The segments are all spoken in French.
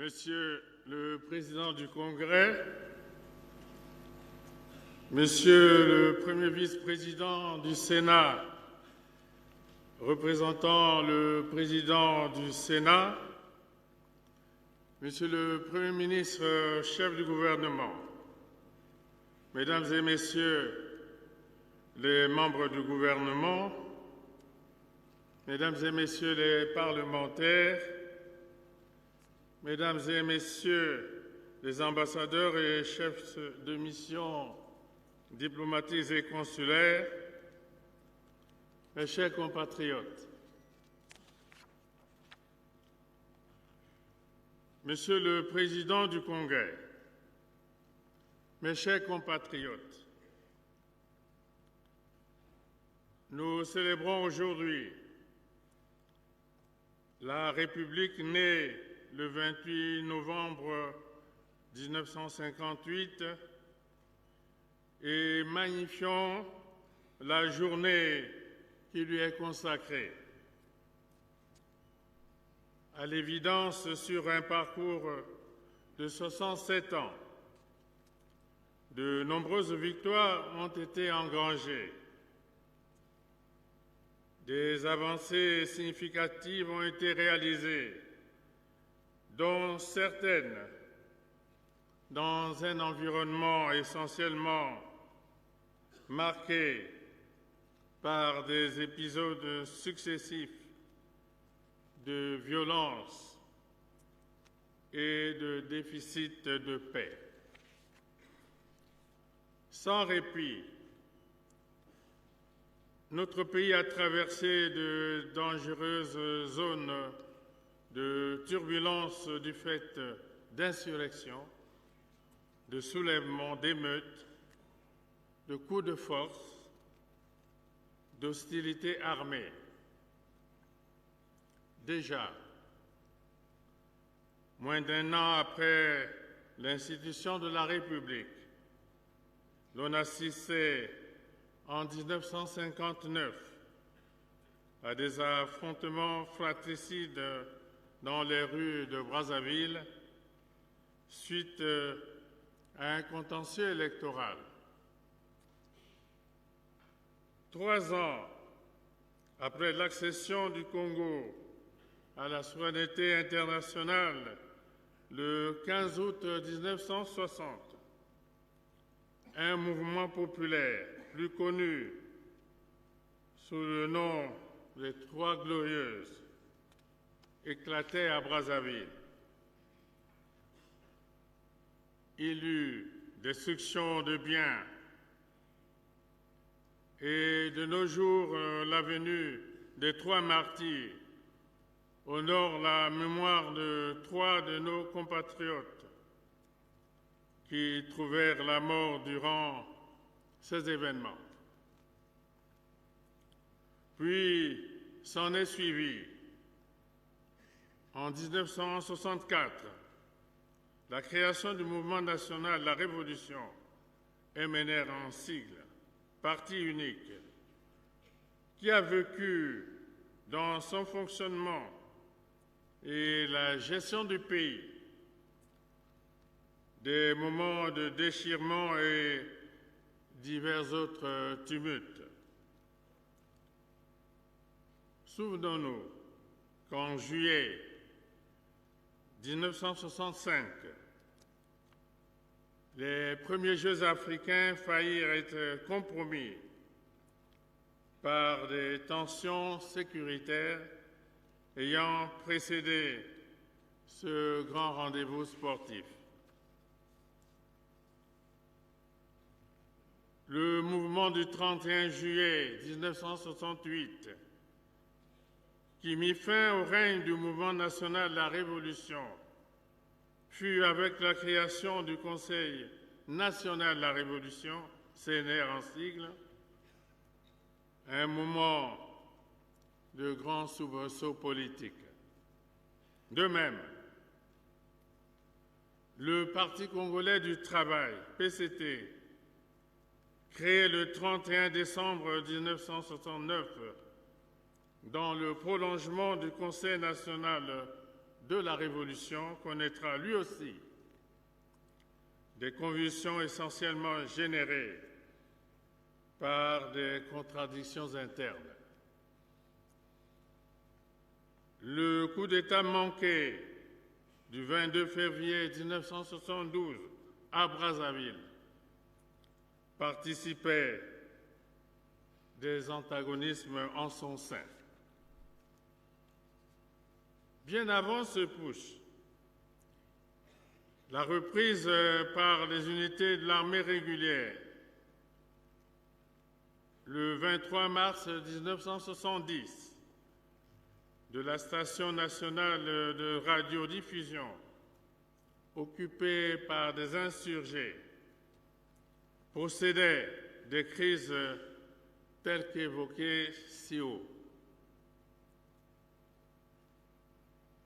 Monsieur le Président du Congrès, Monsieur le Premier vice-président du Sénat, représentant le Président du Sénat, Monsieur le Premier ministre, chef du gouvernement, Mesdames et Messieurs les membres du gouvernement, Mesdames et Messieurs les parlementaires, Mesdames et Messieurs les ambassadeurs et chefs de mission diplomatiques et consulaires, mes chers compatriotes, Monsieur le Président du Congrès, mes chers compatriotes, nous célébrons aujourd'hui la République née le 28 novembre 1958 et magnifions la journée qui lui est consacrée. À l'évidence, sur un parcours de 67 ans, de nombreuses victoires ont été engrangées. Des avancées significatives ont été réalisées, dont certaines dans un environnement essentiellement marqué par des épisodes successifs de violence et de déficit de paix. Sans répit, notre pays a traversé de dangereuses zones de turbulence du fait d'insurrections, de soulèvements, d'émeutes, de coups de force, d'hostilités armées. Déjà, moins d'un an après l'institution de la République, l'on assistait en 1959 à des affrontements fratricides dans les rues de Brazzaville suite à un contentieux électoral. 3 ans après l'accession du Congo à la souveraineté internationale, le 15 août 1960, un mouvement populaire, plus connu sous le nom des Trois Glorieuses, éclatait à Brazzaville. Il eut destruction de biens et de nos jours, l'avenue des Trois Martyrs honore la mémoire de 3 de nos compatriotes qui trouvèrent la mort durant ces événements. Puis s'en est suivi, en 1964, la création du mouvement national de la Révolution, MNR en sigle, parti unique, qui a vécu dans son fonctionnement et la gestion du pays des moments de déchirement et divers autres tumultes. Souvenons-nous qu'en juillet 1965, les premiers Jeux africains faillirent être compromis par des tensions sécuritaires ayant précédé ce grand rendez-vous sportif. Le mouvement du 31 juillet 1968, qui mit fin au règne du mouvement national de la Révolution, fut avec la création du Conseil national de la Révolution, CNR en sigle, un moment de grands soubresauts politiques. De même, le Parti congolais du travail, PCT, créé le 31 décembre 1969 dans le prolongement du Conseil national de la Révolution connaîtra lui aussi des convulsions essentiellement générées par des contradictions internes. Le coup d'État manqué du 22 février 1972 à Brazzaville participait des antagonismes en son sein. Bien avant ce putsch, la reprise par les unités de l'armée régulière le 23 mars 1970 de la station nationale de radiodiffusion occupée par des insurgés procédait des crises telles qu'évoquées si haut.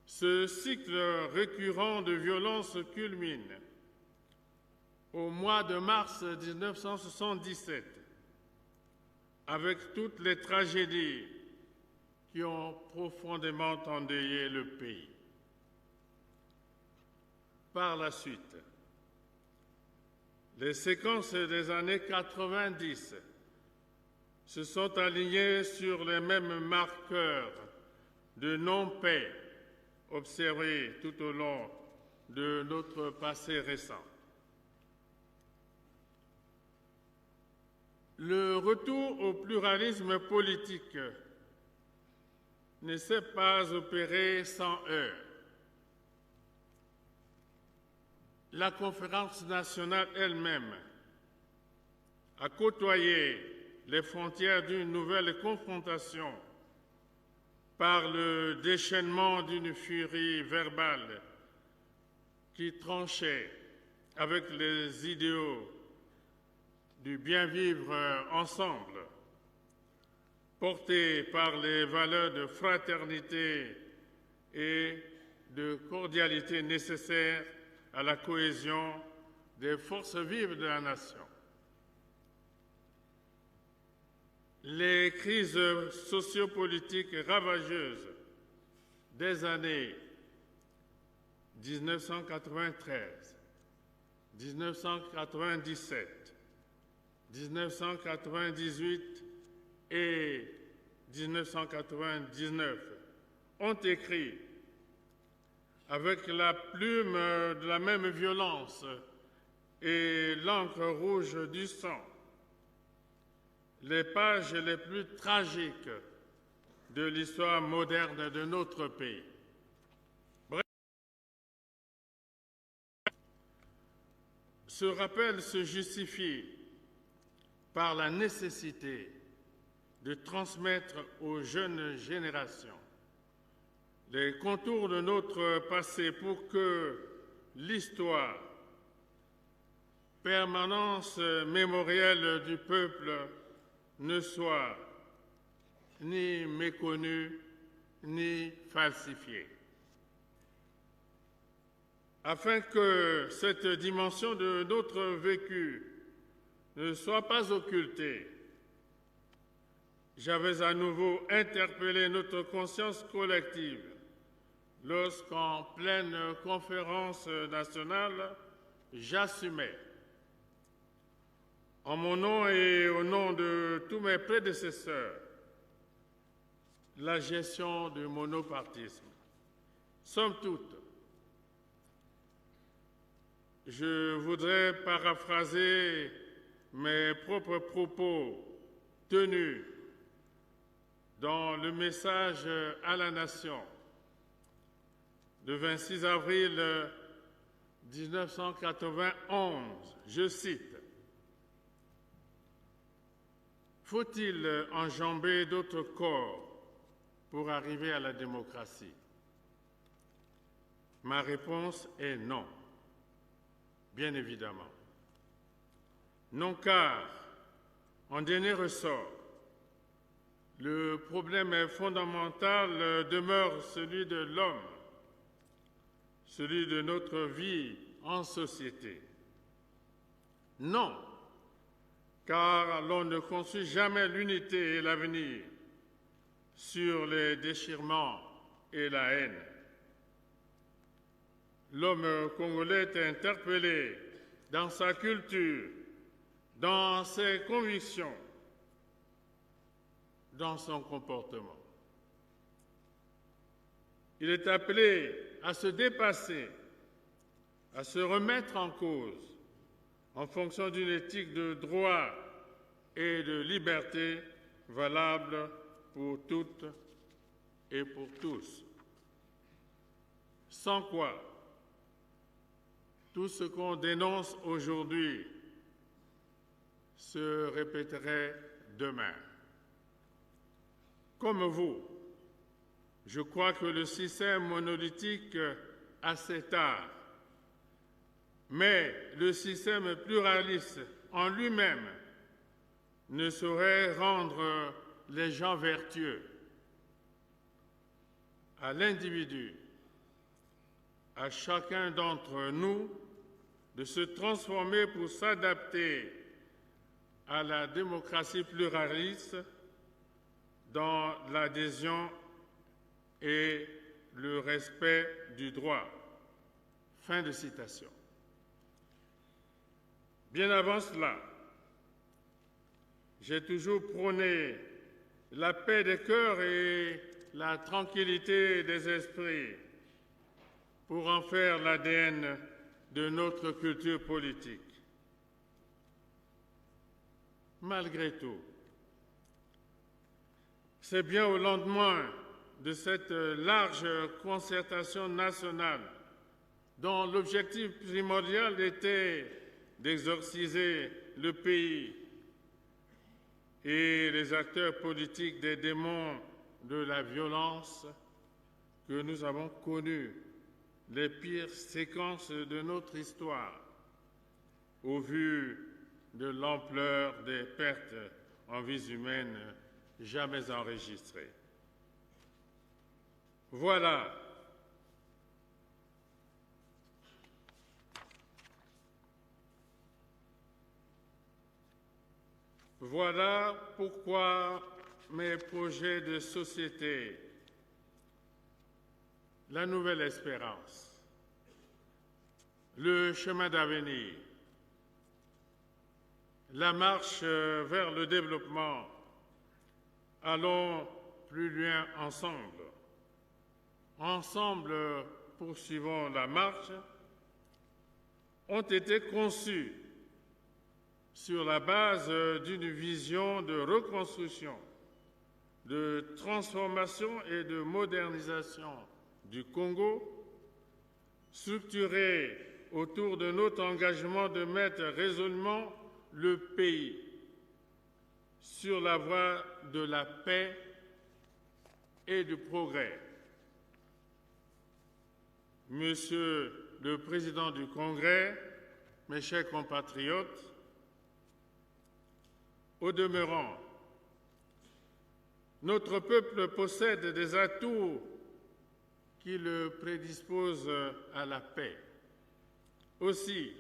Ce cycle récurrent de violence culmine au mois de mars 1977 avec toutes les tragédies qui ont profondément endeuillé le pays. Par la suite, les séquences des années 90 se sont alignées sur les mêmes marqueurs de non-paix observés tout au long de notre passé récent. Le retour au pluralisme politique ne s'est pas opéré sans heurts. La conférence nationale elle-même a côtoyé les frontières d'une nouvelle confrontation par le déchaînement d'une furie verbale qui tranchait avec les idéaux du bien vivre ensemble, portés par les valeurs de fraternité et de cordialité nécessaires à la cohésion des forces vives de la nation. Les crises sociopolitiques ravageuses des années 1993, 1997, 1998 et 1999 ont écrit avec la plume de la même violence et l'encre rouge du sang les pages les plus tragiques de l'histoire moderne de notre pays. Bref, ce rappel se justifie par la nécessité de transmettre aux jeunes générations les contours de notre passé pour que l'histoire, permanence mémorielle du peuple, ne soit ni méconnue ni falsifiée. Afin que cette dimension de notre vécu ne soit pas occultée, j'avais à nouveau interpellé notre conscience collective lorsqu'en pleine conférence nationale, j'assumais, en mon nom et au nom de tous mes prédécesseurs, la gestion du monopartisme. Somme toute, je voudrais paraphraser mes propres propos tenus dans le message à la nation le 26 avril 1991. Je cite: « Faut-il enjamber d'autres corps pour arriver à la démocratie ?» Ma réponse est non, bien évidemment. Non, car, en dernier ressort, le problème fondamental demeure celui de l'homme, celui de notre vie en société. Non, car l'on ne construit jamais l'unité et l'avenir sur les déchirements et la haine. l'homme congolais est interpellé dans sa culture, dans ses convictions, dans son comportement. Il est appelé à se dépasser, à se remettre en cause en fonction d'une éthique de droit et de liberté valable pour toutes et pour tous. Sans quoi, tout ce qu'on dénonce aujourd'hui se répéterait demain. Comme vous, je crois que le système monolithique a ses tares, mais le système pluraliste en lui-même ne saurait rendre les gens vertueux. À l'individu, à chacun d'entre nous, de se transformer pour s'adapter à la démocratie pluraliste dans l'adhésion et le respect du droit. Fin de citation. Bien avant cela, j'ai toujours prôné la paix des cœurs et la tranquillité des esprits pour en faire l'ADN de notre culture politique. Malgré tout, c'est bien au lendemain de cette large concertation nationale dont l'objectif primordial était d'exorciser le pays et les acteurs politiques des démons de la violence que nous avons connu les pires séquences de notre histoire au vu de l'ampleur des pertes en vies humaines jamais enregistrées. Voilà pourquoi mes projets de société, la nouvelle espérance, le chemin d'avenir, la marche vers le développement, allons plus loin ensemble. Ensemble, poursuivons la marche, ont été conçus sur la base d'une vision de reconstruction, de transformation et de modernisation du Congo, structurée autour de notre engagement de mettre résolument le pays sur la voie de la paix et du progrès. Monsieur le Président du Congrès, mes chers compatriotes, au demeurant, notre peuple possède des atouts qui le prédisposent à la paix. Aussi,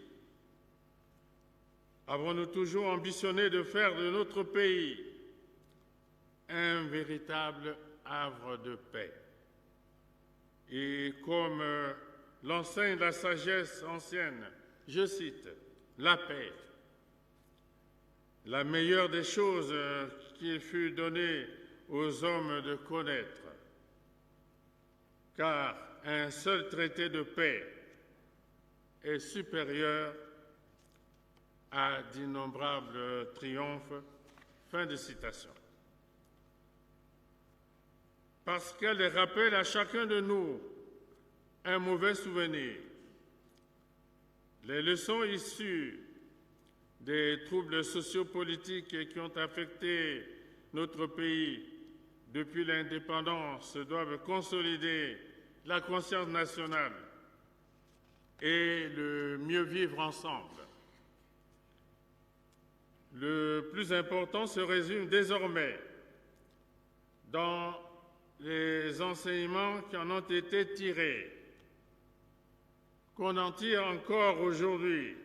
avons-nous toujours ambitionné de faire de notre pays un véritable havre de paix. Et comme l'enseigne la sagesse ancienne, je cite, « La paix, la meilleure des choses qu'il fut donné aux hommes de connaître, car un seul traité de paix est supérieur à d'innombrables triomphes. » Fin de citation. Parce qu'elle rappelle à chacun de nous un mauvais souvenir. Les leçons issues des troubles sociopolitiques qui ont affecté notre pays depuis l'indépendance doivent consolider la conscience nationale et le mieux vivre ensemble. Le plus important se résume désormais dans les enseignements qui en ont été tirés, qu'on en tire encore aujourd'hui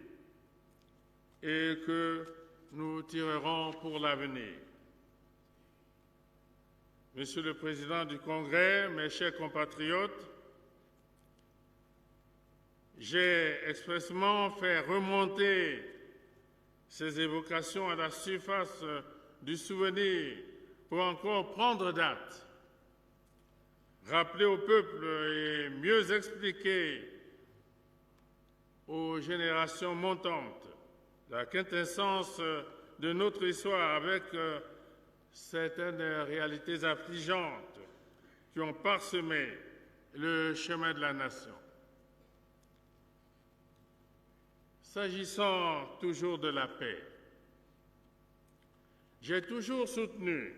et que nous tirerons pour l'avenir. Monsieur le Président du Congrès, mes chers compatriotes, j'ai expressément fait remonter ces évocations à la surface du souvenir pour encore prendre date, rappeler au peuple et mieux expliquer aux générations montantes la quintessence de notre histoire avec certaines réalités affligeantes qui ont parsemé le chemin de la nation. S'agissant toujours de la paix, j'ai toujours soutenu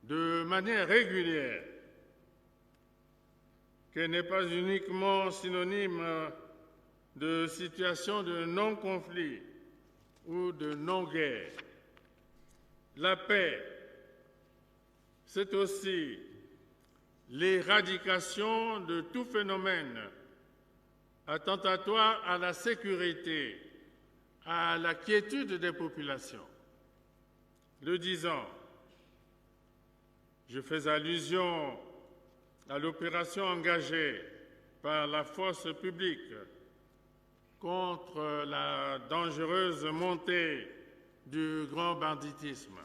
de manière régulière qu'elle n'est pas uniquement synonyme de situation de non-conflit ou de non-guerre. La paix, c'est aussi l'éradication de tout phénomène attentatoire à la sécurité, à la quiétude des populations. Le disant, je fais allusion à l'opération engagée par la force publique contre la dangereuse montée du grand banditisme.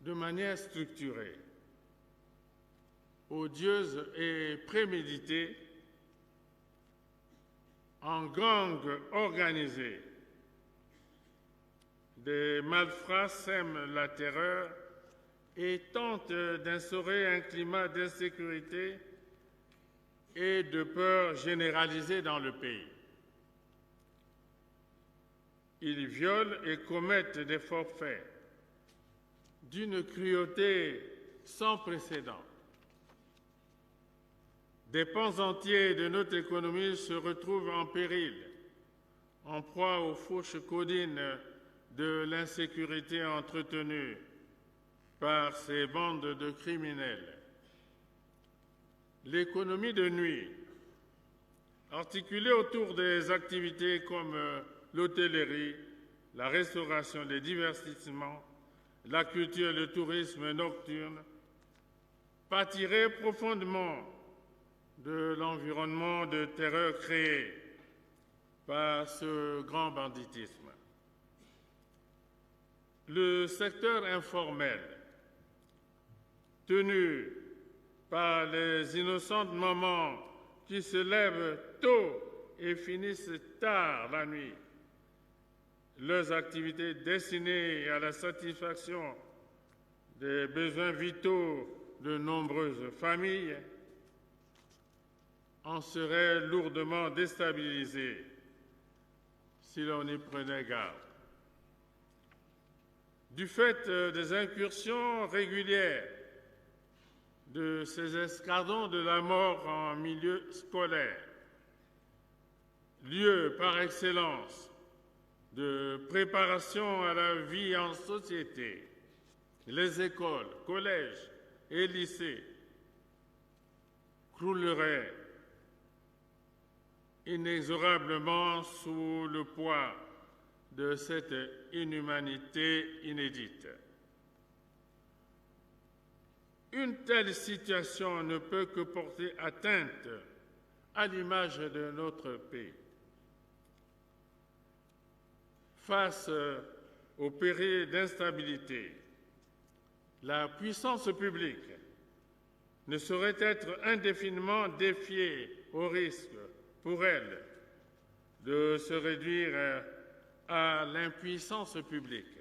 De manière structurée, odieuse et préméditée, en gangs organisés, des malfrats sèment la terreur et tentent d'instaurer un climat d'insécurité et de peur généralisée dans le pays. Ils violent et commettent des forfaits d'une cruauté sans précédent. Des pans entiers de notre économie se retrouvent en péril, en proie aux fausses codines de l'insécurité entretenue par ces bandes de criminels. L'économie de nuit, articulée autour des activités comme l'hôtellerie, la restauration, les divertissements, la culture et le tourisme nocturne, pâtirait profondément de l'environnement de terreur créé par ce grand banditisme. Le secteur informel, tenu par les innocentes mamans qui se lèvent tôt et finissent tard la nuit, leurs activités destinées à la satisfaction des besoins vitaux de nombreuses familles, en seraient lourdement déstabilisées si l'on n'y prenait garde. Du fait des incursions régulières de ces escadrons de la mort en milieu scolaire, lieu par excellence de préparation à la vie en société, les écoles, collèges et lycées crouleraient inexorablement sous le poids de cette inhumanité inédite. Une telle situation ne peut que porter atteinte à l'image de notre pays. Face au péril d'instabilité, la puissance publique ne saurait être indéfiniment défiée au risque pour elle de se réduire à l'impuissance publique.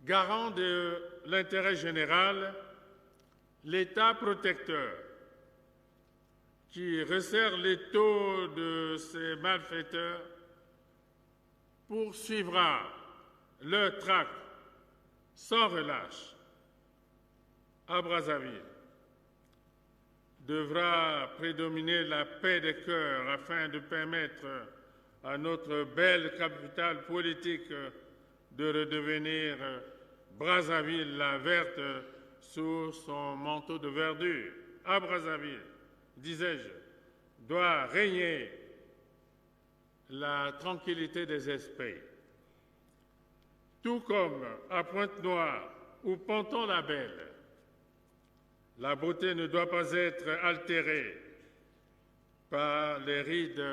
Garant de l'intérêt général, l'État protecteur, qui resserre l'étau de ces malfaiteurs, poursuivra leur traque sans relâche. À Brazzaville, devra prédominer la paix des cœurs afin de permettre à notre belle capitale politique de redevenir Brazzaville la verte sous son manteau de verdure. À Brazzaville, disais-je, doit régner la tranquillité des esprits. Tout comme à Pointe-Noire ou Ponton-la-Belle, La beauté ne doit pas être altérée par les rides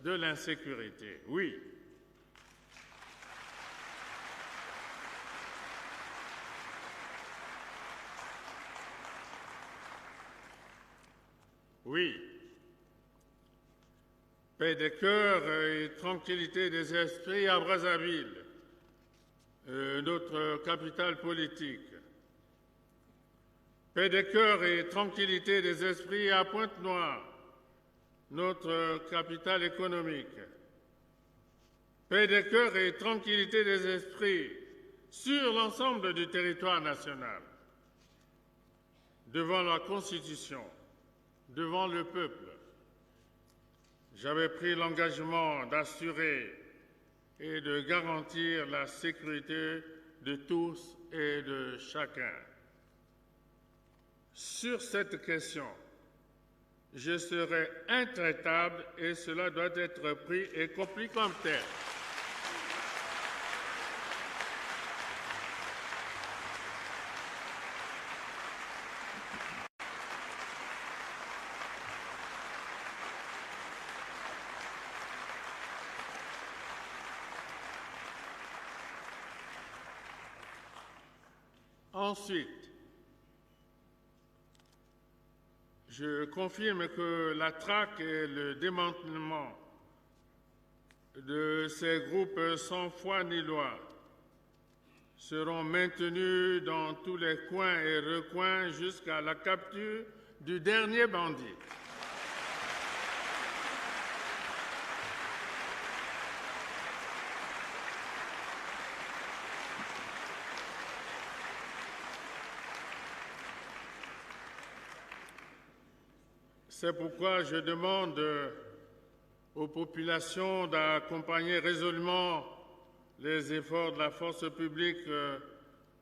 de l'insécurité. Oui. Oui. Paix des cœurs et tranquillité des esprits à Brazzaville, notre capitale politique. Paix des cœurs et tranquillité des esprits à Pointe-Noire, notre capitale économique. Paix des cœurs et tranquillité des esprits sur l'ensemble du territoire national. Devant la Constitution, devant le peuple, j'avais pris l'engagement d'assurer et de garantir la sécurité de tous et de chacun. Sur cette question, je serai intraitable et cela doit être pris et compris comme tel. Ensuite, je confirme que la traque et le démantèlement de ces groupes sans foi ni loi seront maintenus dans tous les coins et recoins jusqu'à la capture du dernier bandit. C'est pourquoi je demande aux populations d'accompagner résolument les efforts de la force publique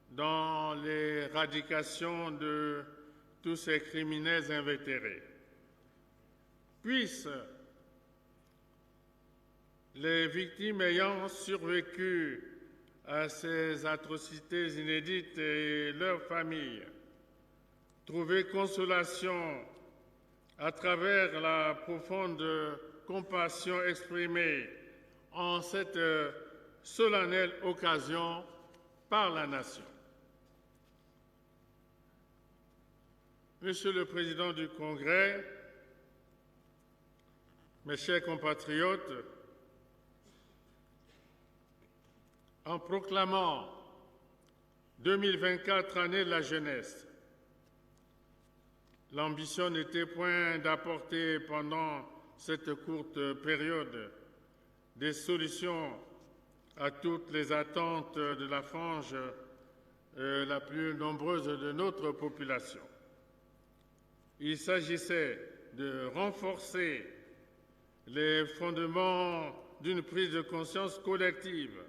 dans l'éradication de tous ces criminels invétérés. Puissent les victimes ayant survécu à ces atrocités inédites et leurs familles trouver consolation à travers la profonde compassion exprimée en cette solennelle occasion par la Nation. Monsieur le Président du Congrès, mes chers compatriotes, en proclamant 2024 année de la jeunesse, l'ambition n'était point d'apporter pendant cette courte période des solutions à toutes les attentes de la frange la plus nombreuse de notre population. Il s'agissait de renforcer les fondements d'une prise de conscience collective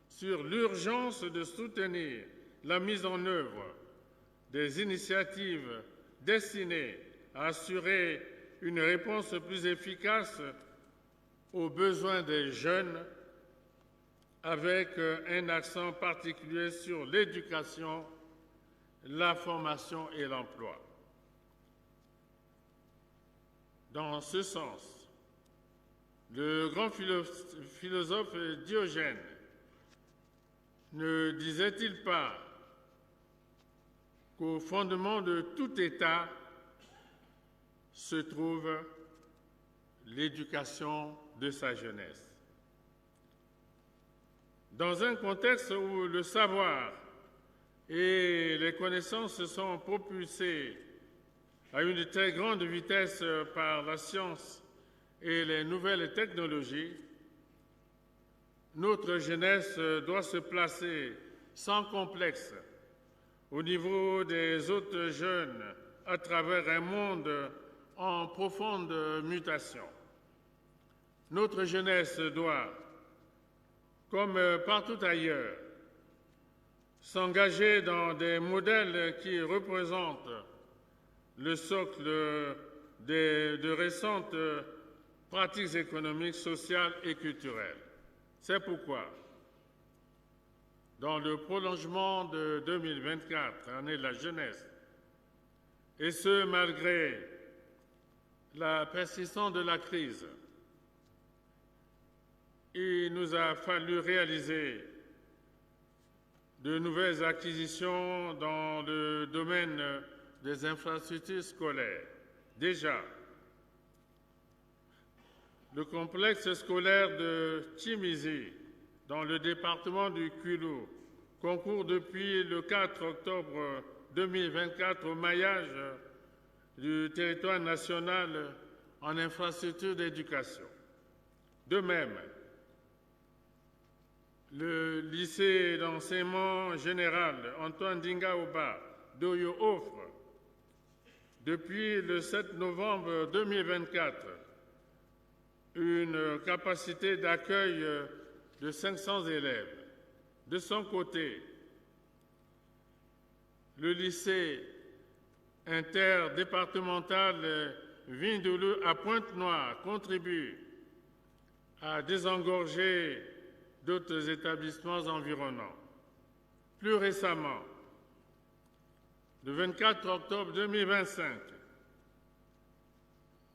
sur l'urgence de soutenir la mise en œuvre des initiatives destinées à assurer une réponse plus efficace aux besoins des jeunes avec un accent particulier sur l'éducation, la formation et l'emploi. Dans ce sens, le grand philosophe Diogène ne disait-il pas qu'au fondement de tout État se trouve l'éducation de sa jeunesse? Dans un contexte où le savoir et les connaissances sont propulsés à une très grande vitesse par la science et les nouvelles technologies, notre jeunesse doit se placer sans complexe au niveau des autres jeunes à travers un monde en profonde mutation. Notre jeunesse doit, comme partout ailleurs, s'engager dans des modèles qui représentent le socle de récentes pratiques économiques, sociales et culturelles. C'est pourquoi, dans le prolongement de 2024, année de la jeunesse, et ce malgré la persistance de la crise. Il nous a fallu réaliser de nouvelles acquisitions dans le domaine des infrastructures scolaires. Déjà, le complexe scolaire de Tchimizi, dans le département du Kulu, concourt depuis le 4 octobre 2024 au maillage du territoire national en infrastructures d'éducation. De même, le lycée d'enseignement général Antoine Dingaoba d'Oyo offre, depuis le 7 novembre 2024, une capacité d'accueil de 500 élèves. De son côté, le lycée interdépartemental Vindoulou à Pointe-Noire contribue à désengorger d'autres établissements environnants. Plus récemment, le 24 octobre 2025,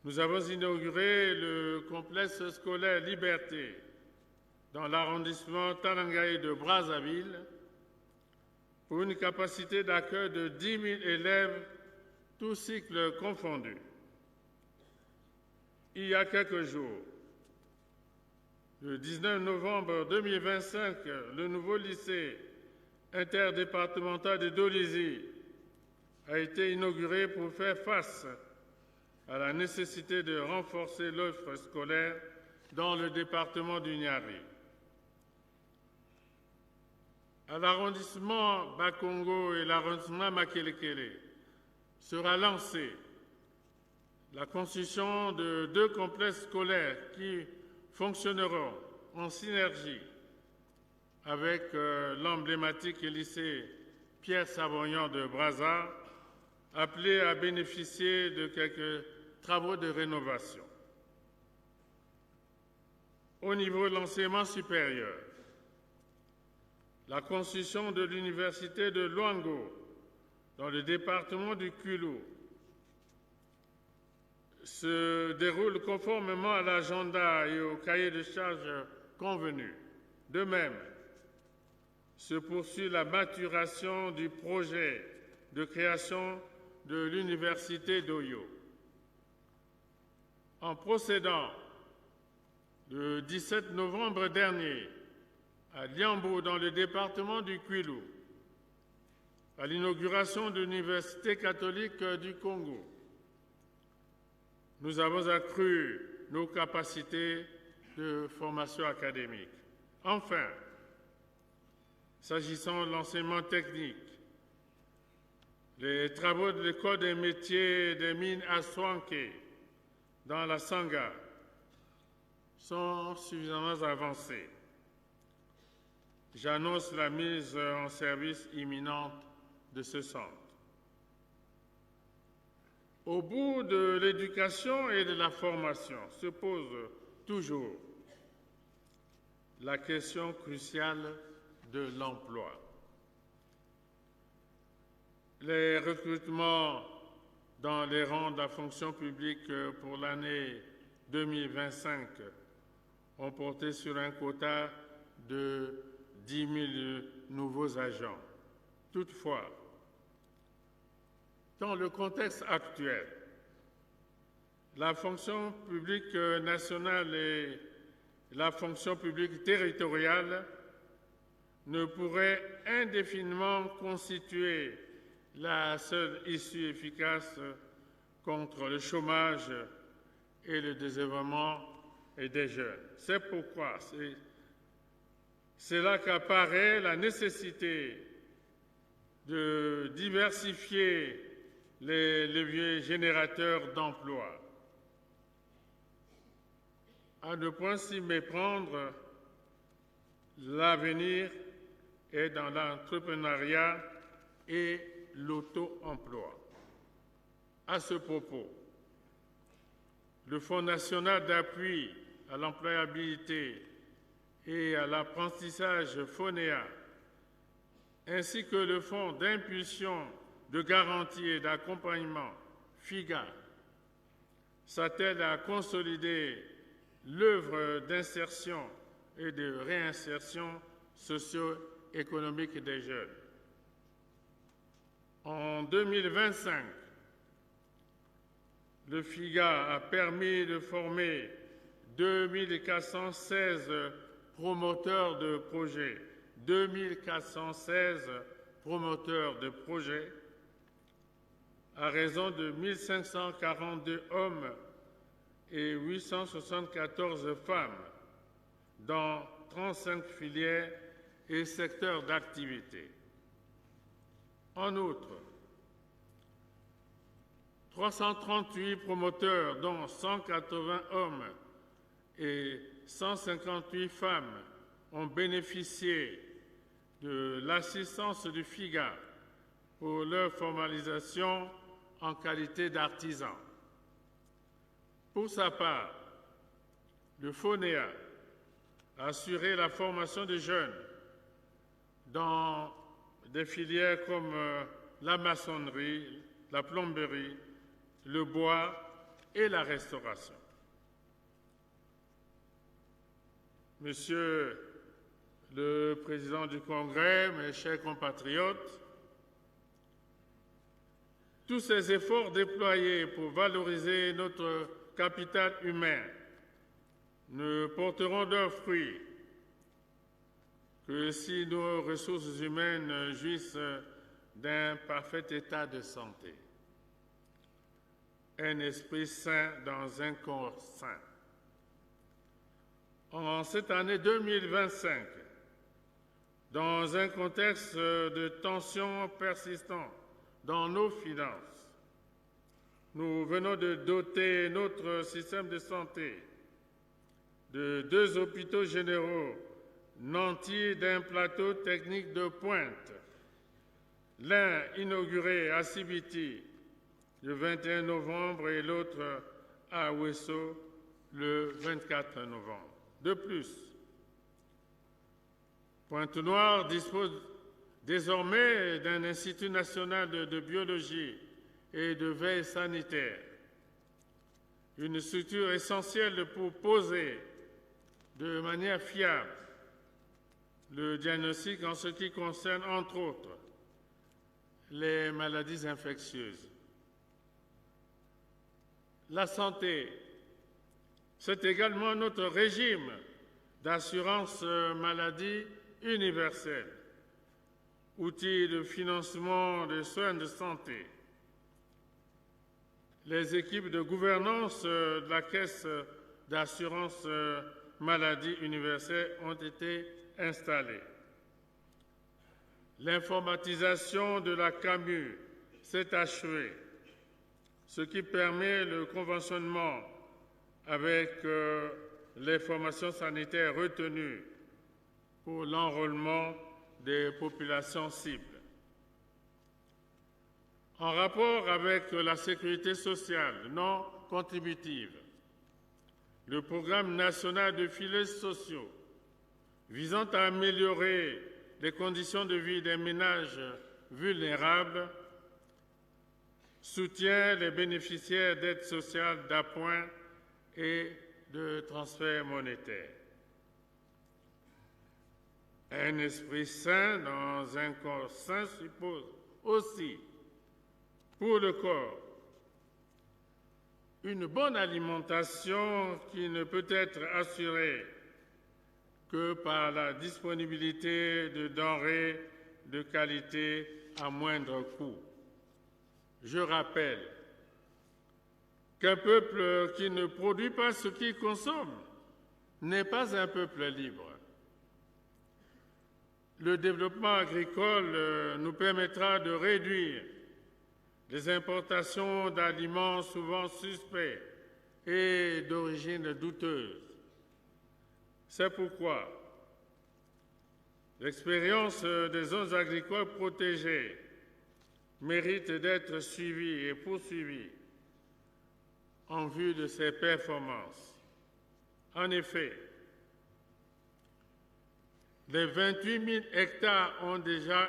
nous avons inauguré le complexe scolaire Liberté dans l'arrondissement Talangaye de Brazzaville pour une capacité d'accueil de 10 000 élèves, tous cycles confondus. Il y a quelques jours, le 19 novembre 2025, le nouveau lycée interdépartemental de Dolisie a été inauguré pour faire face à la nécessité de renforcer l'offre scolaire dans le département du Niari. À l'arrondissement Bakongo et l'arrondissement Makelekele sera lancée la construction de 2 complexes scolaires qui fonctionneront en synergie avec l'emblématique lycée Pierre Savognon de Brazza, appelé à bénéficier de quelques travaux de rénovation. Au niveau de l'enseignement supérieur, la construction de l'université de Luango dans le département du Kulu se déroule conformément à l'agenda et au cahier de charges convenu. De même, se poursuit la maturation du projet de création de l'université d'Oyo. En procédant le 17 novembre dernier à Liambo dans le département du Kwilu à l'inauguration de l'Université catholique du Congo, nous avons accru nos capacités de formation académique. Enfin, s'agissant de l'enseignement technique, les travaux de l'école des métiers des mines à Swanké dans la Sangha sont suffisamment avancés. J'annonce la mise en service imminente de ce centre. Au bout de l'éducation et de la formation se pose toujours la question cruciale de l'emploi. Les recrutements dans les rangs de la fonction publique pour l'année 2025 ont porté sur un quota de 10 000 nouveaux agents. Toutefois, dans le contexte actuel, la fonction publique nationale et la fonction publique territoriale ne pourraient indéfiniment constituer la seule issue efficace contre le chômage et le désœuvrement des jeunes. C'est pourquoi c'est là qu'apparaît la nécessité de diversifier les leviers générateurs d'emplois. À ne point s'y méprendre, l'avenir est dans l'entrepreneuriat et l'auto-emploi. À ce propos, le Fonds national d'appui à l'employabilité et à l'apprentissage FONEA, ainsi que le Fonds d'impulsion de garantie et d'accompagnement, FIGA, s'attelle à consolider l'œuvre d'insertion et de réinsertion socio-économique des jeunes. En 2025, le FIGA a permis de former 2416 promoteurs de projets, 2416 promoteurs de projets, à raison de 1542 hommes et 874 femmes dans 35 filières et secteurs d'activité. En outre, 338 promoteurs, dont 180 hommes et 158 femmes, ont bénéficié de l'assistance du FIGA pour leur formalisation en qualité d'artisan. Pour sa part, le FONEA a assuré la formation des jeunes dans des filières comme la maçonnerie, la plomberie, le bois et la restauration. Monsieur le Président du Congrès, mes chers compatriotes, tous ces efforts déployés pour valoriser notre capital humain ne porteront leurs fruits que si nos ressources humaines jouissent d'un parfait état de santé. Un esprit sain dans un corps sain. En cette année 2025, dans un contexte de tensions persistantes dans nos finances, nous venons de doter notre système de santé de 2 hôpitaux généraux nantis d'un plateau technique de pointe, l'un inauguré à Sibiti le 21 novembre et l'autre à Ouesso le 24 novembre. De plus, Pointe-Noire dispose désormais d'un Institut national de biologie et de veille sanitaire, une structure essentielle pour poser de manière fiable le diagnostic en ce qui concerne, entre autres, les maladies infectieuses. La santé, c'est également notre régime d'assurance maladie universelle, outil de financement des soins de santé. Les équipes de gouvernance de la Caisse d'assurance maladie universelle ont été installées. L'informatisation de la CAMU s'est achevée, ce qui permet le conventionnement avec les formations sanitaires retenues pour l'enrôlement des populations cibles. En rapport avec la sécurité sociale non contributive, le programme national de filets sociaux visant à améliorer les conditions de vie des ménages vulnérables soutient les bénéficiaires d'aides sociales d'appoint et de transferts monétaires. Un esprit sain dans un corps sain suppose aussi, pour le corps, une bonne alimentation qui ne peut être assurée que par la disponibilité de denrées de qualité à moindre coût. Je rappelle qu'un peuple qui ne produit pas ce qu'il consomme n'est pas un peuple libre. Le développement agricole nous permettra de réduire les importations d'aliments souvent suspects et d'origine douteuse. C'est pourquoi l'expérience des zones agricoles protégées mérite d'être suivie et poursuivie en vue de ses performances. En effet, les 28 000 hectares ont déjà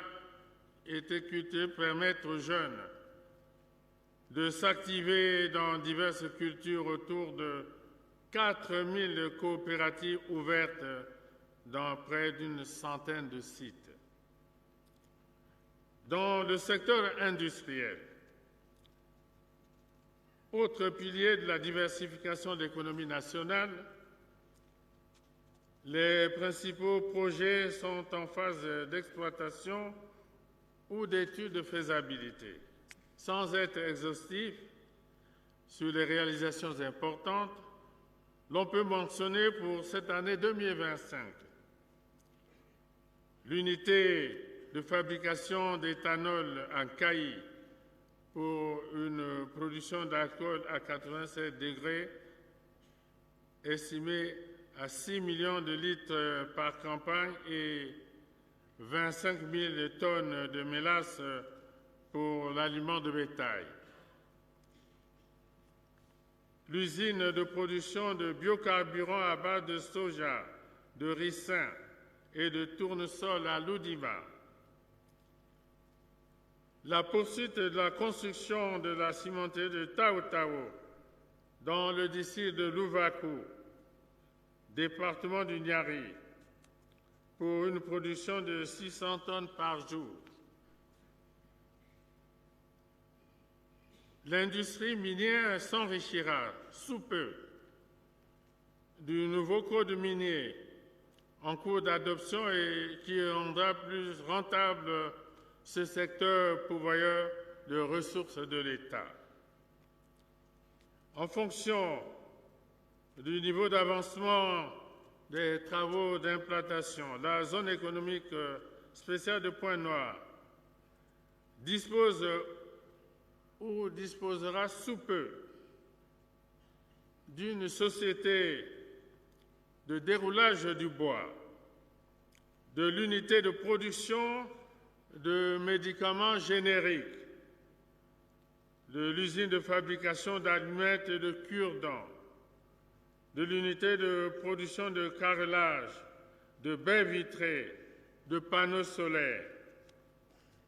été cultivés permettent aux jeunes de s'activer dans diverses cultures autour de 4000 coopératives ouvertes dans près d'une centaine de sites. Dans le secteur industriel, autre pilier de la diversification de l'économie nationale, les principaux projets sont en phase d'exploitation ou d'études de faisabilité. Sans être exhaustif sur les réalisations importantes, l'on peut mentionner pour cette année 2025 l'unité de fabrication d'éthanol en Cailly pour une production d'alcool à 87 degrés estimée à 6 millions de litres par campagne et 25 000 tonnes de mélasse pour l'aliment de bétail. L'usine de production de biocarburants à base de soja, de ricin et de tournesol à Loudima. La poursuite de la construction de la cimenterie de Taotao dans le district de Louvakou, département du Niari, pour une production de 600 tonnes par jour. L'industrie minière s'enrichira sous peu du nouveau code minier en cours d'adoption et qui rendra plus rentable ce secteur pourvoyeur de ressources de l'État. En fonction du niveau d'avancement des travaux d'implantation, la zone économique spéciale de Pointe-Noire dispose ou disposera sous peu d'une société de déroulage du bois, de l'unité de production de médicaments génériques, de l'usine de fabrication d'allumettes et de cure-dents, de l'unité de production de carrelage, de baies vitrées, de panneaux solaires,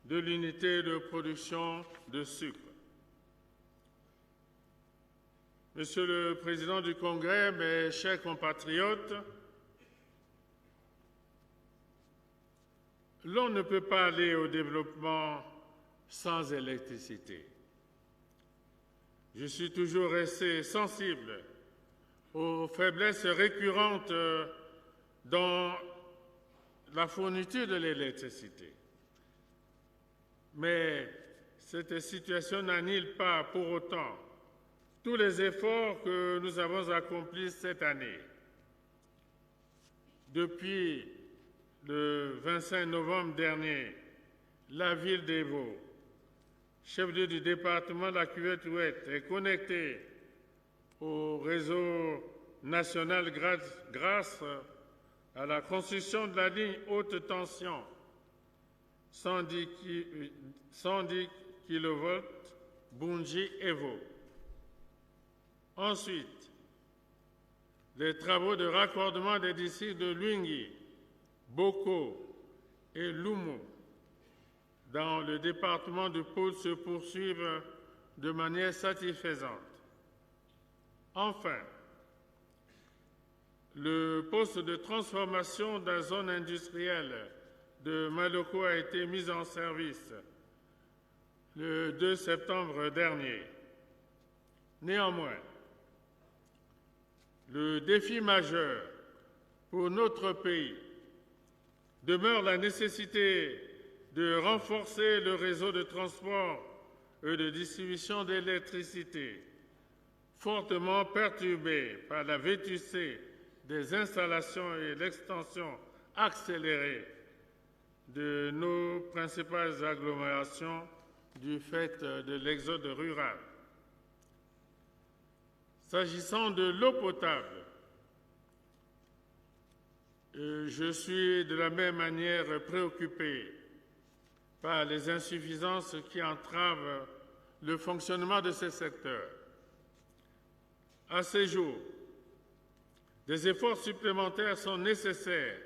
de l'unité de production de sucre. Monsieur le Président du Congrès, mes chers compatriotes, l'on ne peut pas aller au développement sans électricité. Je suis toujours resté sensible aux faiblesses récurrentes dans la fourniture de l'électricité. Mais cette situation n'annule pas pour autant tous les efforts que nous avons accomplis cette année. Depuis le 25 novembre dernier, la ville d'Évo, chef-lieu du département de la Cuvette-Ouest, est connectée au réseau national grâce à la construction de la ligne haute tension 110 kV Bunji-Évo. Ensuite, les travaux de raccordement des districts de Luingui, Boko et Lumo dans le département de Pôle se poursuivent de manière satisfaisante. Enfin, le poste de transformation de la zone industrielle de Maloko a été mis en service le 2 septembre dernier. Néanmoins, le défi majeur pour notre pays demeure la nécessité de renforcer le réseau de transport et de distribution d'électricité, fortement perturbé par la vétusté des installations et l'extension accélérée de nos principales agglomérations du fait de l'exode rural. S'agissant de l'eau potable, je suis de la même manière préoccupé par les insuffisances qui entravent le fonctionnement de ce secteur. À ce jour, des efforts supplémentaires sont nécessaires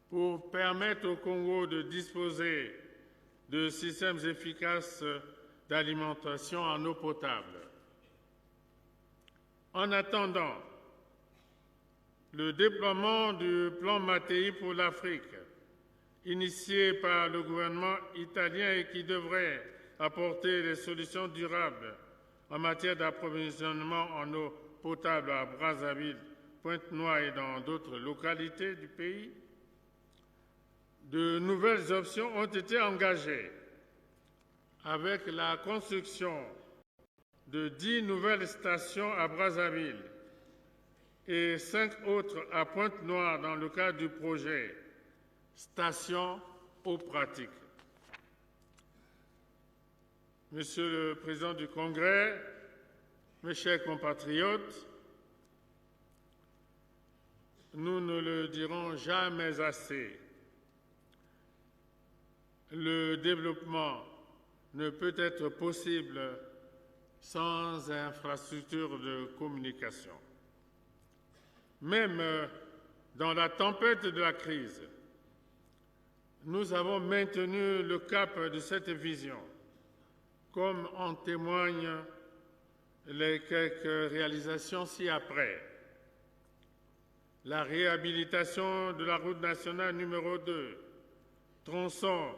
pour permettre au Congo de disposer de systèmes efficaces d'alimentation en eau potable. En attendant, le déploiement du plan Mattei pour l'Afrique, initié par le gouvernement italien et qui devrait apporter des solutions durables en matière d'approvisionnement en eau potable à Brazzaville, Pointe-Noire et dans d'autres localités du pays, de nouvelles options ont été engagées avec la construction de 10 nouvelles stations à Brazzaville et 5 autres à Pointe-Noire dans le cadre du projet Station eau pratique. Monsieur le Président du Congrès, mes chers compatriotes, nous ne le dirons jamais assez. Le développement ne peut être possible sans infrastructures de communication. Même dans la tempête de la crise, nous avons maintenu le cap de cette vision, comme en témoignent les quelques réalisations ci-après. La réhabilitation de la route nationale numéro 2, tronçon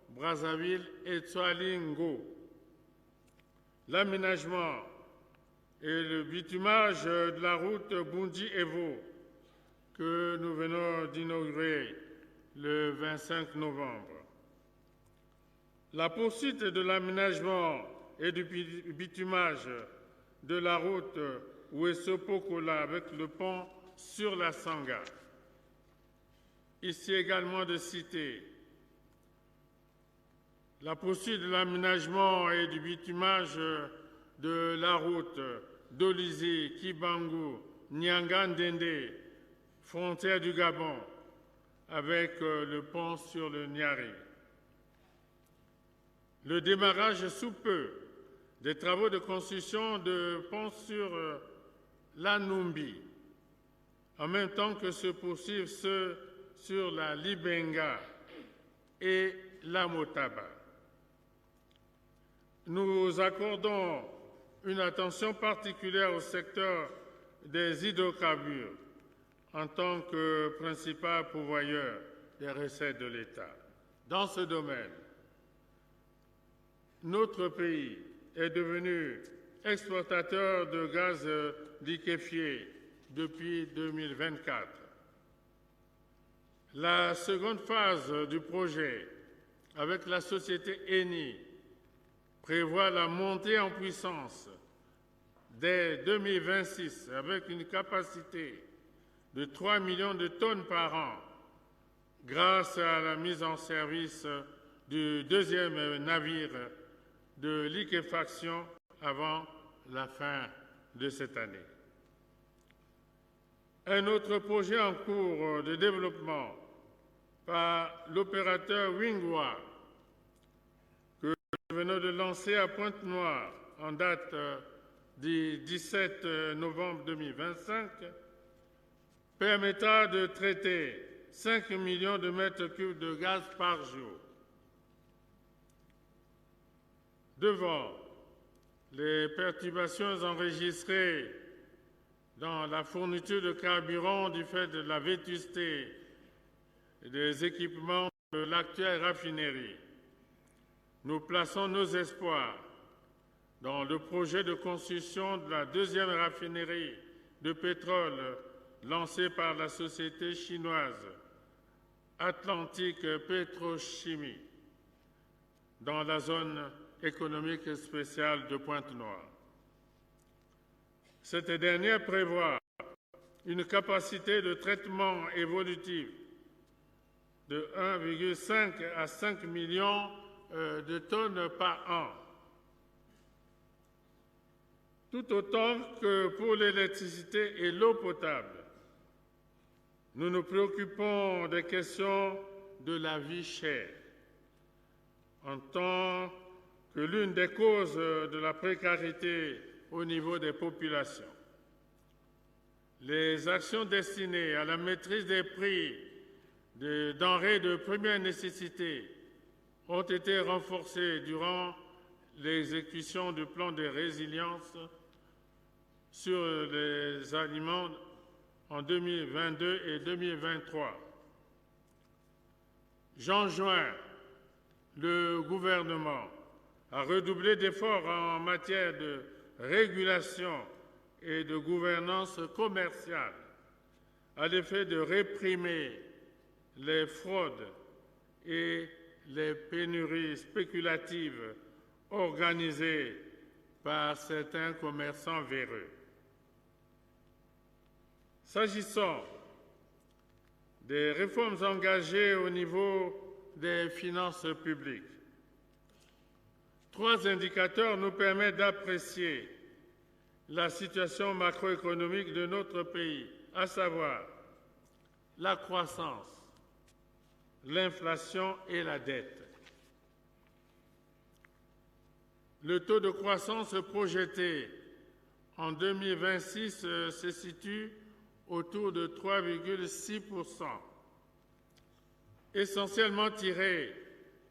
Brazzaville et Tsoalingo, l'aménagement et le bitumage de la route Bundi-Evo que nous venons d'inaugurer le 25 novembre. La poursuite de l'aménagement et du bitumage de la route Ouesso-Pokola avec le pont sur la Sanga. Ici également de citer la poursuite de l'aménagement et du bitumage de la route Dolizy-Kibangu, Nyangandende, frontière du Gabon, avec le pont sur le Niari. Le démarrage sous peu des travaux de construction de pont sur l'Anumbi, en même temps que se poursuivent ceux sur la Libenga et la Motaba. Nous accordons une attention particulière au secteur des hydrocarbures en tant que principal pourvoyeur des recettes de l'État. Dans ce domaine, notre pays est devenu exportateur de gaz liquéfié depuis 2024. La seconde phase du projet, avec la société Eni, prévoit la montée en puissance dès 2026 avec une capacité de 3 millions de tonnes par an grâce à la mise en service du deuxième navire de liquéfaction avant la fin de cette année. Un autre projet en cours de développement par l'opérateur Wingwa que nous venons de lancer à Pointe-Noire en date du 17 novembre 2025 permettra de traiter 5 millions de mètres cubes de gaz par jour. Devant les perturbations enregistrées dans la fourniture de carburant du fait de la vétusté des équipements de l'actuelle raffinerie, nous plaçons nos espoirs dans le projet de construction de la deuxième raffinerie de pétrole lancée par la société chinoise Atlantique Pétrochimie dans la zone économique spéciale de Pointe-Noire. Cette dernière prévoit une capacité de traitement évolutive de 1,5 à 5 millions de tonnes par an. Tout autant que pour l'électricité et l'eau potable, nous nous préoccupons des questions de la vie chère en tant que l'une des causes de la précarité au niveau des populations. Les actions destinées à la maîtrise des prix des denrées de première nécessité ont été renforcées durant l'exécution du plan de résilience sur les aliments en 2022 et 2023. J'enjoins le gouvernement à redoubler d'efforts en matière de régulation et de gouvernance commerciale à l'effet de réprimer les fraudes et les pénuries spéculatives organisées par certains commerçants véreux. S'agissant des réformes engagées au niveau des finances publiques, 3 indicateurs nous permettent d'apprécier la situation macroéconomique de notre pays, à savoir la croissance, l'inflation et la dette. Le taux de croissance projeté en 2026 se situe autour de 3,6%, essentiellement tiré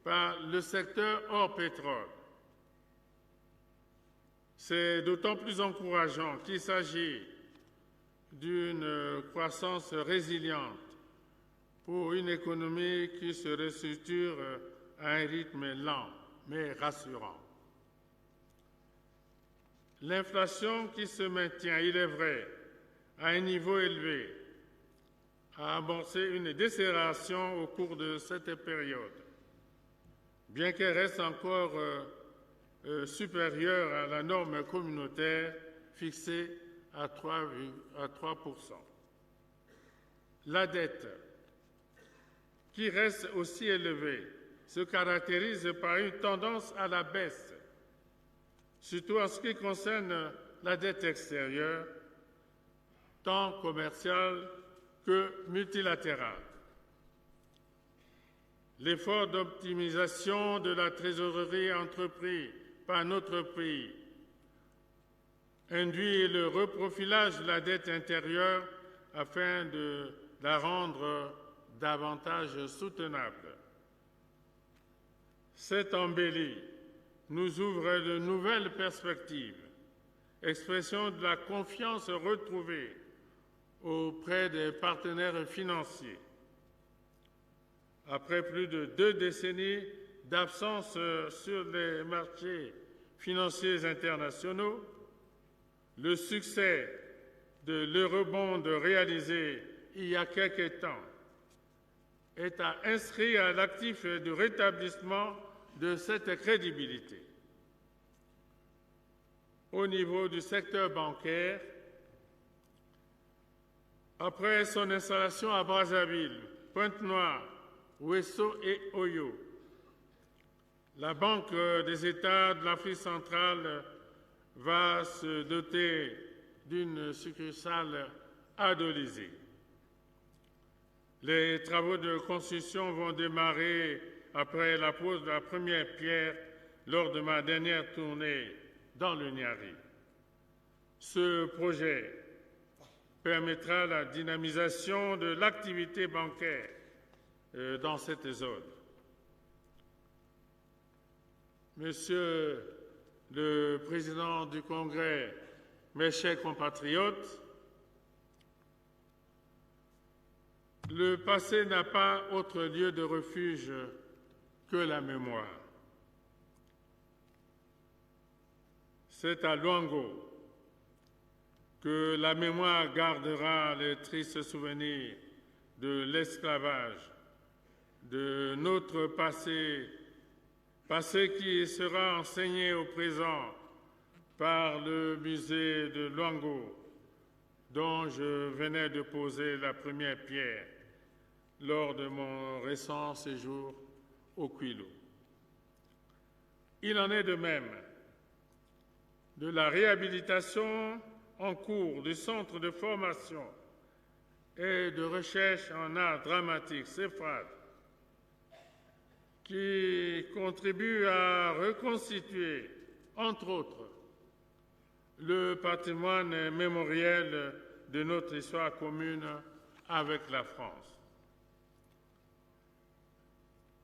par le secteur hors pétrole. C'est d'autant plus encourageant qu'il s'agit d'une croissance résiliente pour une économie qui se restructure à un rythme lent mais rassurant. L'inflation qui se maintient, il est vrai, à un niveau élevé, a amorcé une décélération au cours de cette période, bien qu'elle reste encore supérieure à la norme communautaire fixée à 3%. La dette, qui reste aussi élevée, se caractérise par une tendance à la baisse, surtout en ce qui concerne la dette extérieure, tant commerciale que multilatérale. L'effort d'optimisation de la trésorerie entrepris par notre pays induit le reprofilage de la dette intérieure afin de la rendre davantage soutenable. Cette embellie nous ouvre de nouvelles perspectives, expression de la confiance retrouvée auprès des partenaires financiers. Après plus de 2 décennies d'absence sur les marchés financiers internationaux, le succès de l'eurobond réalisé il y a quelque temps est à inscrire à l'actif du rétablissement de cette crédibilité. Au niveau du secteur bancaire, après son installation à Brazzaville, Pointe-Noire, Ouesso et Oyo, la Banque des États de l'Afrique centrale va se doter d'une succursale à Dolizé. Les travaux de construction vont démarrer après la pose de la première pierre lors de ma dernière tournée dans le Niari. Ce projet permettra la dynamisation de l'activité bancaire dans cette zone. Monsieur le Président du Congrès, mes chers compatriotes, le passé n'a pas autre lieu de refuge que la mémoire. C'est à Luango que la mémoire gardera les tristes souvenirs de l'esclavage, de notre passé qui sera enseigné au présent par le musée de Luango, dont je venais de poser la première pierre lors de mon récent séjour au Kwilu. Il en est de même de la réhabilitation en cours du centre de formation et de recherche en art dramatique CEFRAD, qui contribue à reconstituer, entre autres, le patrimoine mémoriel de notre histoire commune avec la France.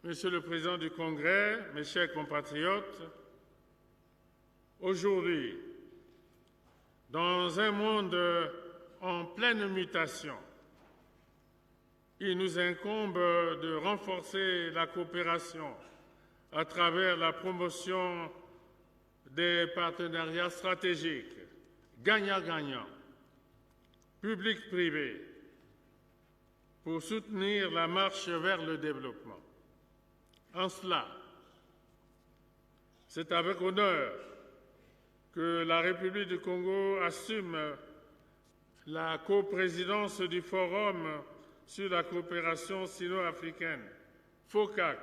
Monsieur le Président du Congrès, mes chers compatriotes, aujourd'hui, dans un monde en pleine mutation, il nous incombe de renforcer la coopération à travers la promotion des partenariats stratégiques, gagnant-gagnant, public-privé, pour soutenir la marche vers le développement. En cela, c'est avec honneur que la République du Congo assume la coprésidence du Forum sur la coopération sino-africaine, FOCAC,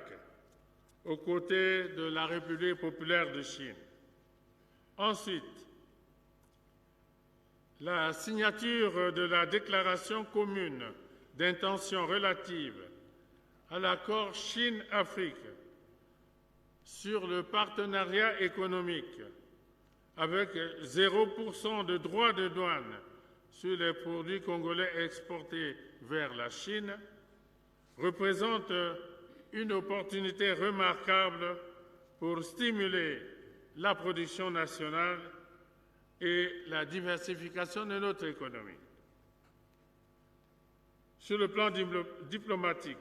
aux côtés de la République populaire de Chine. Ensuite, la signature de la déclaration commune d'intention relative à l'accord Chine-Afrique sur le partenariat économique avec 0% de droits de douane sur les produits congolais exportés vers la Chine représente une opportunité remarquable pour stimuler la production nationale et la diversification de notre économie. Sur le plan diplomatique,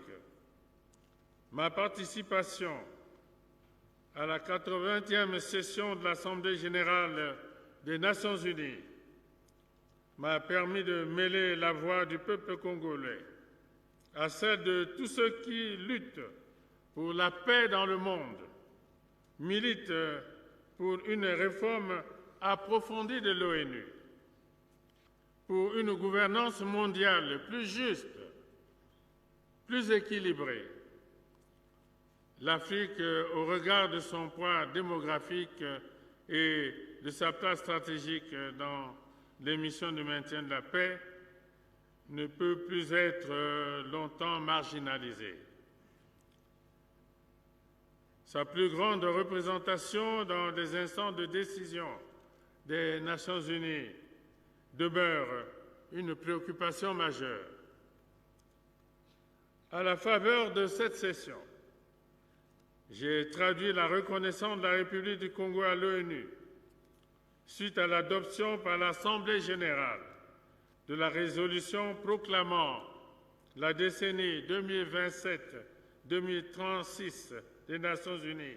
ma participation à la 80e session de l'Assemblée générale des Nations unies m'a permis de mêler la voix du peuple congolais à celle de tous ceux qui luttent pour la paix dans le monde, militent pour une réforme approfondie de l'ONU, pour une gouvernance mondiale plus juste, plus équilibrée. L'Afrique, au regard de son poids démographique et de sa place stratégique dans les missions de maintien de la paix, ne peut plus être longtemps marginalisée. Sa plus grande représentation dans des instances de décision des Nations unies demeure une préoccupation majeure. À la faveur de cette session, j'ai traduit la reconnaissance de la République du Congo à l'ONU suite à l'adoption par l'Assemblée générale de la résolution proclamant la décennie 2027-2036 des Nations unies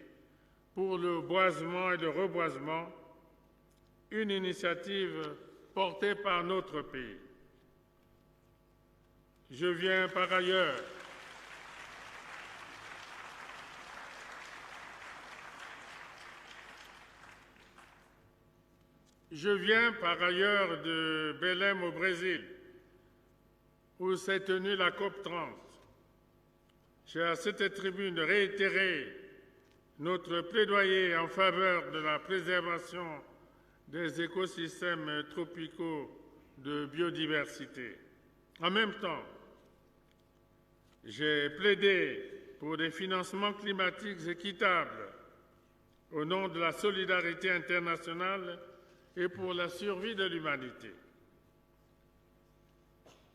pour le boisement et le reboisement, une initiative portée par notre pays. Je viens par ailleurs de Belém au Brésil, où s'est tenue la COP 30. J'ai à cette tribune réitéré notre plaidoyer en faveur de la préservation des écosystèmes tropicaux de biodiversité. En même temps, j'ai plaidé pour des financements climatiques équitables au nom de la solidarité internationale et pour la survie de l'humanité.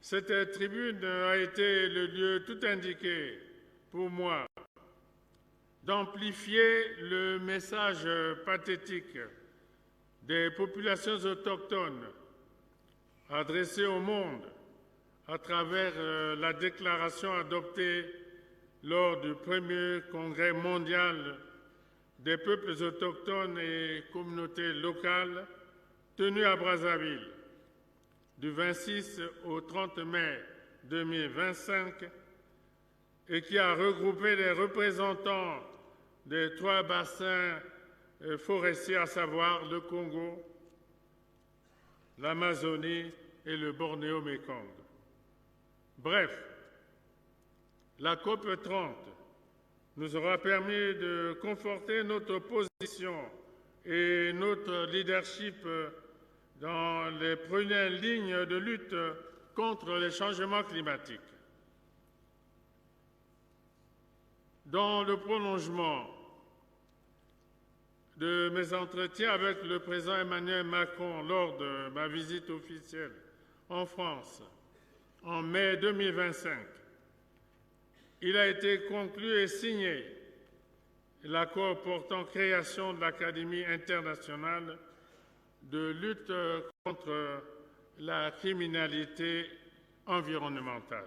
Cette tribune a été le lieu tout indiqué pour moi d'amplifier le message pathétique des populations autochtones adressé au monde à travers la déclaration adoptée lors du premier congrès mondial des peuples autochtones et communautés locales tenu à Brazzaville du 26 au 30 mai 2025 et qui a regroupé les représentants des 3 bassins forestiers, à savoir le Congo, l'Amazonie et le Bornéo-Mékong. Bref, la COP 30 nous aura permis de conforter notre position et notre leadership dans les premières lignes de lutte contre les changements climatiques. Dans le prolongement de mes entretiens avec le président Emmanuel Macron lors de ma visite officielle en France en mai 2025, il a été conclu et signé l'accord portant création de l'Académie internationale de lutte contre la criminalité environnementale.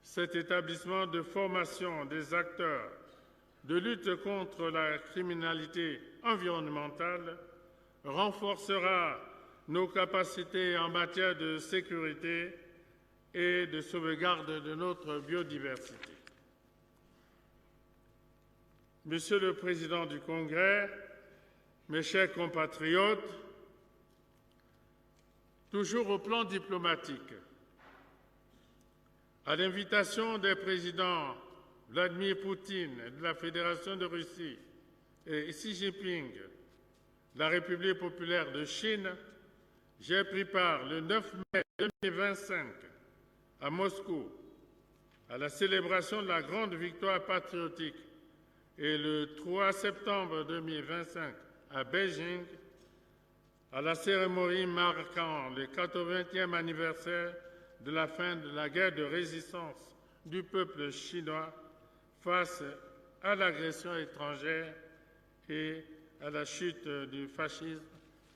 Cet établissement de formation des acteurs de lutte contre la criminalité environnementale renforcera nos capacités en matière de sécurité et de sauvegarde de notre biodiversité. Monsieur le Président du Congrès, mes chers compatriotes, toujours au plan diplomatique, à l'invitation des présidents Vladimir Poutine de la Fédération de Russie et Xi Jinping de la République populaire de Chine, j'ai pris part le 9 mai 2025 à Moscou à la célébration de la grande victoire patriotique et le 3 septembre 2025 à Beijing à la cérémonie marquant le 80e anniversaire de la fin de la guerre de résistance du peuple chinois face à l'agression étrangère et à la chute du fascisme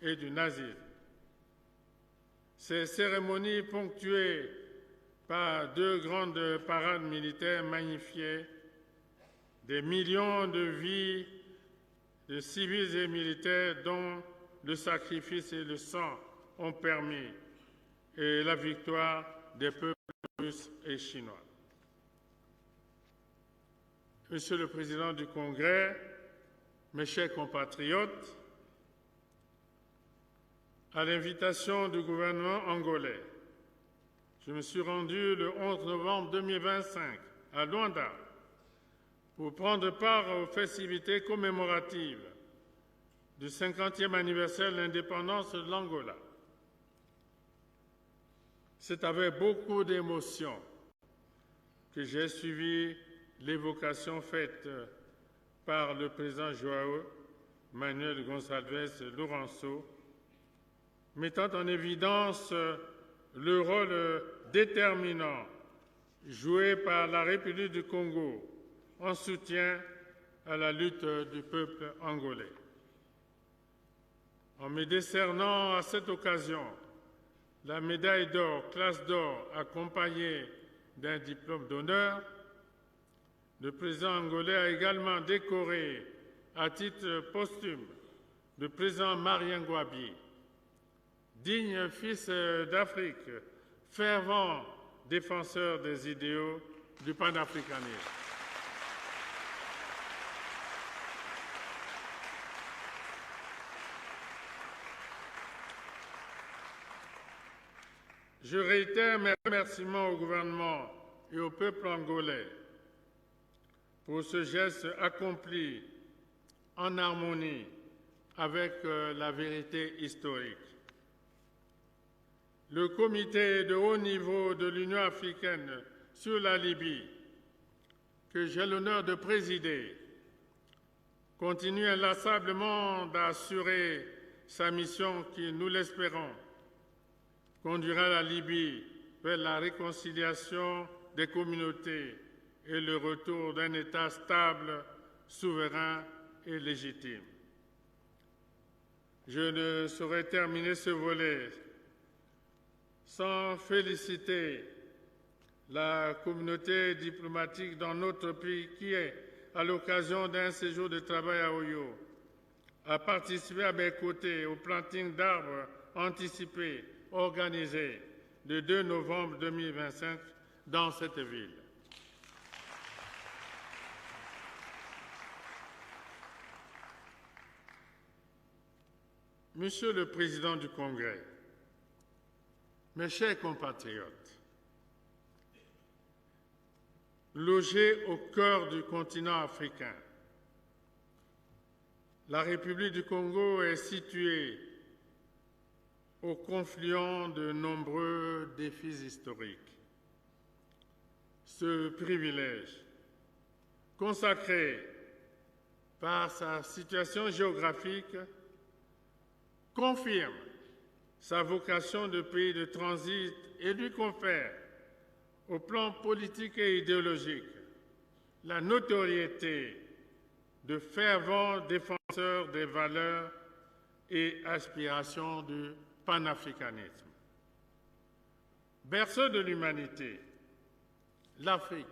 et du nazisme. Ces cérémonies ponctuées par deux grandes parades militaires magnifiées, des millions de vies de civils et militaires dont le sacrifice et le sang ont permis, et la victoire des peuples russes et chinois. Monsieur le Président du Congrès, mes chers compatriotes, à l'invitation du gouvernement angolais, je me suis rendu le 11 novembre 2025 à Luanda pour prendre part aux festivités commémoratives du 50e anniversaire de l'indépendance de l'Angola. C'est avec beaucoup d'émotion que j'ai suivi l'évocation faite par le président João Manuel Gonçalves Lourenço, mettant en évidence le rôle déterminant joué par la République du Congo en soutien à la lutte du peuple angolais. En me décernant à cette occasion la médaille d'or, classe d'or, accompagnée d'un diplôme d'honneur, le président angolais a également décoré à titre posthume le président Marien Ngouabi, digne fils d'Afrique, fervent défenseur des idéaux du panafricanisme. Je réitère mes remerciements au gouvernement et au peuple angolais pour ce geste accompli en harmonie avec la vérité historique. Le comité de haut niveau de l'Union africaine sur la Libye, que j'ai l'honneur de présider, continue inlassablement d'assurer sa mission qui, nous l'espérons, conduira la Libye vers la réconciliation des communautés et le retour d'un État stable, souverain et légitime. Je ne saurais terminer ce volet sans féliciter la communauté diplomatique dans notre pays qui est, à l'occasion d'un séjour de travail à Oyo, a participé à mes côtés au planting d'arbres anticipé organisé le 2 novembre 2025 dans cette ville. Monsieur le Président du Congrès, mes chers compatriotes, logée au cœur du continent africain, la République du Congo est située au confluent de nombreux défis historiques. Ce privilège, consacré par sa situation géographique, confirme sa vocation de pays de transit et lui confère au plan politique et idéologique, la notoriété de fervents défenseurs des valeurs et aspirations du panafricanisme. Berceau de l'humanité, l'Afrique,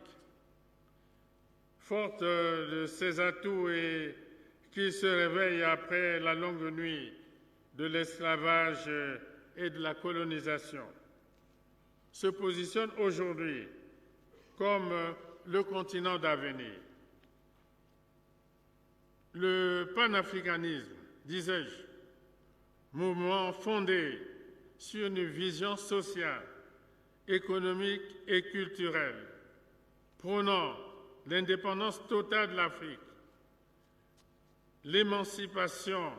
forte de ses atouts et qui se réveille après la longue nuit de l'esclavage et de la colonisation, se positionne aujourd'hui comme le continent d'avenir. Le panafricanisme, disais-je, mouvement fondé sur une vision sociale, économique et culturelle, prônant l'indépendance totale de l'Afrique, l'émancipation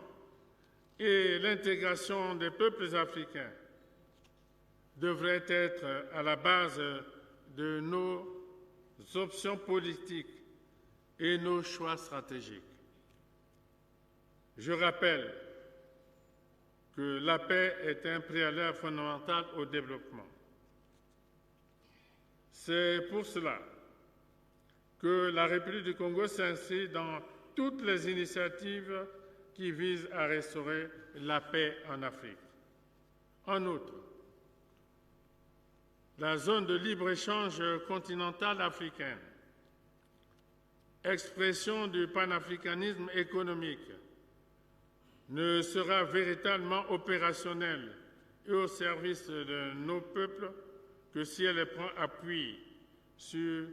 et l'intégration des peuples africains, devrait être à la base de nos options politiques et nos choix stratégiques. Je rappelle que la paix est un préalable fondamental au développement. C'est pour cela que la République du Congo s'inscrit dans toutes les initiatives qui visent à restaurer la paix en Afrique. En outre, la zone de libre-échange continentale africaine, expression du panafricanisme économique, ne sera véritablement opérationnelle et au service de nos peuples que si elle prend appui sur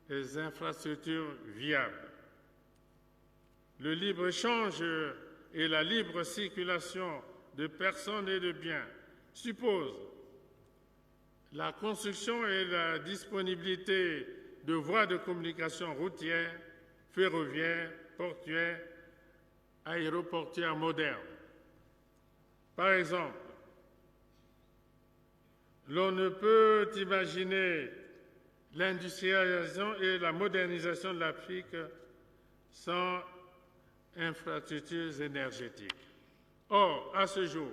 des infrastructures viables. Le libre-échange et la libre circulation de personnes et de biens supposent la construction et la disponibilité de voies de communication routières, ferroviaires, portuaires, aéroportuaires modernes. Par exemple, l'on ne peut imaginer l'industrialisation et la modernisation de l'Afrique sans infrastructures énergétiques. Or, à ce jour,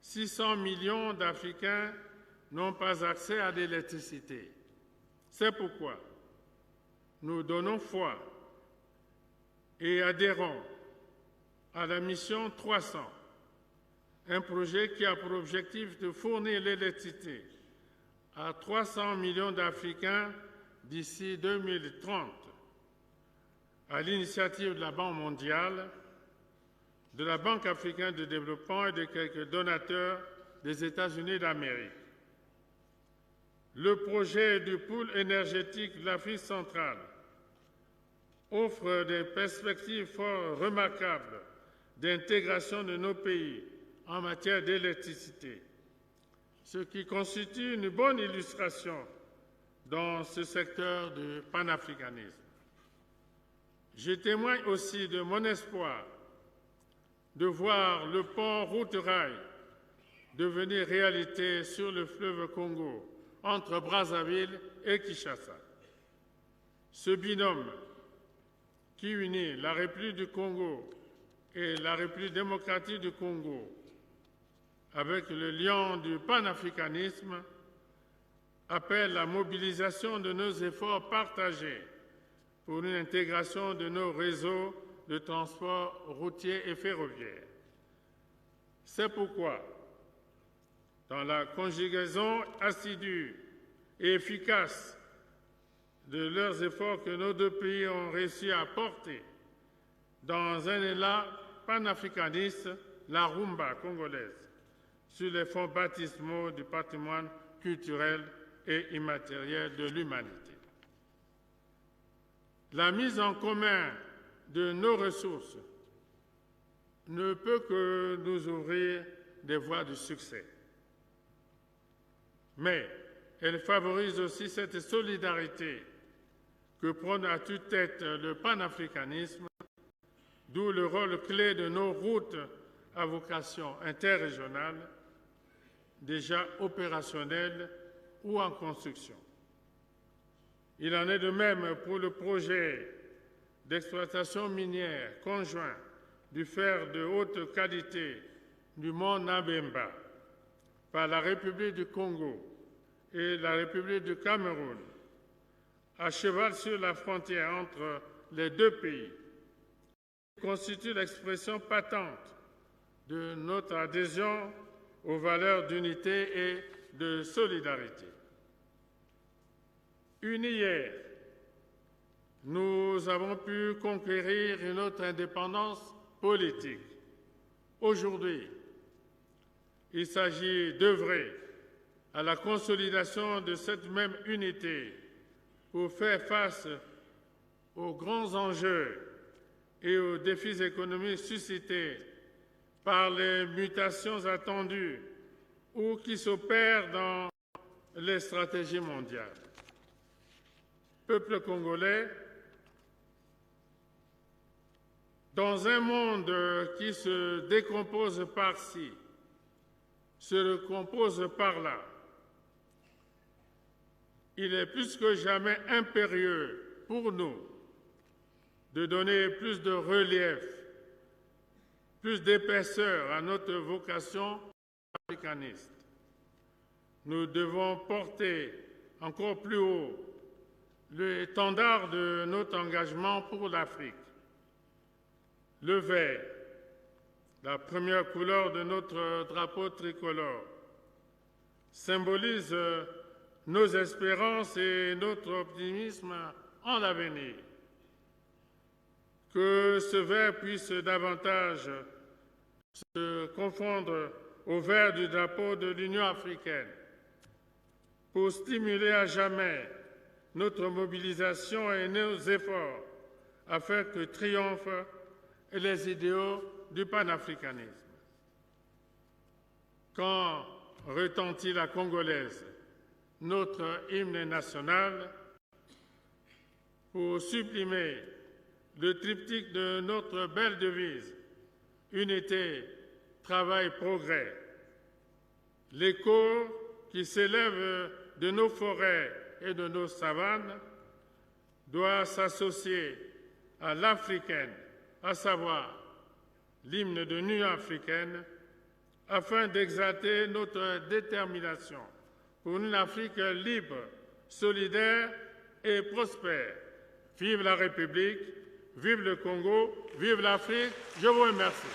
600 millions d'Africains n'ont pas accès à l'électricité. C'est pourquoi nous donnons foi et adhérons à la mission 300, un projet qui a pour objectif de fournir l'électricité à 300 millions d'Africains d'ici 2030, à l'initiative de la Banque mondiale, de la Banque africaine de développement et de quelques donateurs des États-Unis d'Amérique. Le projet du pôle énergétique de l'Afrique centrale offre des perspectives fort remarquables d'intégration de nos pays en matière d'électricité, ce qui constitue une bonne illustration dans ce secteur du panafricanisme. Je témoigne aussi de mon espoir de voir le pont route-rail devenir réalité sur le fleuve Congo entre Brazzaville et Kinshasa. Ce binôme qui unit la République du Congo et la République démocratique du Congo avec le lion du panafricanisme appelle la mobilisation de nos efforts partagés pour une intégration de nos réseaux de transport routier et ferroviaire. C'est pourquoi, dans la conjugaison assidue et efficace de leurs efforts que nos deux pays ont réussi à porter, dans un élan panafricaniste, la rumba congolaise, sur les fonds baptismaux du patrimoine culturel et immatériel de l'humanité. La mise en commun de nos ressources ne peut que nous ouvrir des voies de succès. Mais elle favorise aussi cette solidarité que prône à toute tête le panafricanisme, d'où le rôle clé de nos routes à vocation interrégionale, déjà opérationnelles ou en construction. Il en est de même pour le projet d'exploitation minière conjoint du fer de haute qualité du mont Nabemba par la République du Congo et la République du Cameroun, à cheval sur la frontière entre les deux pays, constitue l'expression patente de notre adhésion aux valeurs d'unité et de solidarité. Unis hier, nous avons pu conquérir une autre indépendance politique. Aujourd'hui, il s'agit d'œuvrer à la consolidation de cette même unité pour faire face aux grands enjeux et aux défis économiques suscités par les mutations attendues ou qui s'opèrent dans les stratégies mondiales. Peuple congolais, dans un monde qui se décompose par-ci, se recompose par-là, il est plus que jamais impérieux pour nous de donner plus de relief, plus d'épaisseur à notre vocation africaniste. Nous devons porter encore plus haut l'étendard de notre engagement pour l'Afrique. Le vert, la première couleur de notre drapeau tricolore, symbolise nos espérances et notre optimisme en l'avenir. Que ce vert puisse davantage se confondre au vert du drapeau de l'Union africaine pour stimuler à jamais notre mobilisation et nos efforts afin que triomphent les idéaux du panafricanisme. Quand retentit la congolaise, notre hymne national, pour supprimer le triptyque de notre belle devise, unité, travail, progrès. L'écho qui s'élève de nos forêts et de nos savanes doit s'associer à l'africaine, à savoir l'hymne de l'Union africaine, afin d'exalter notre détermination pour une Afrique libre, solidaire et prospère. Vive la République, vive le Congo, vive l'Afrique. Je vous remercie.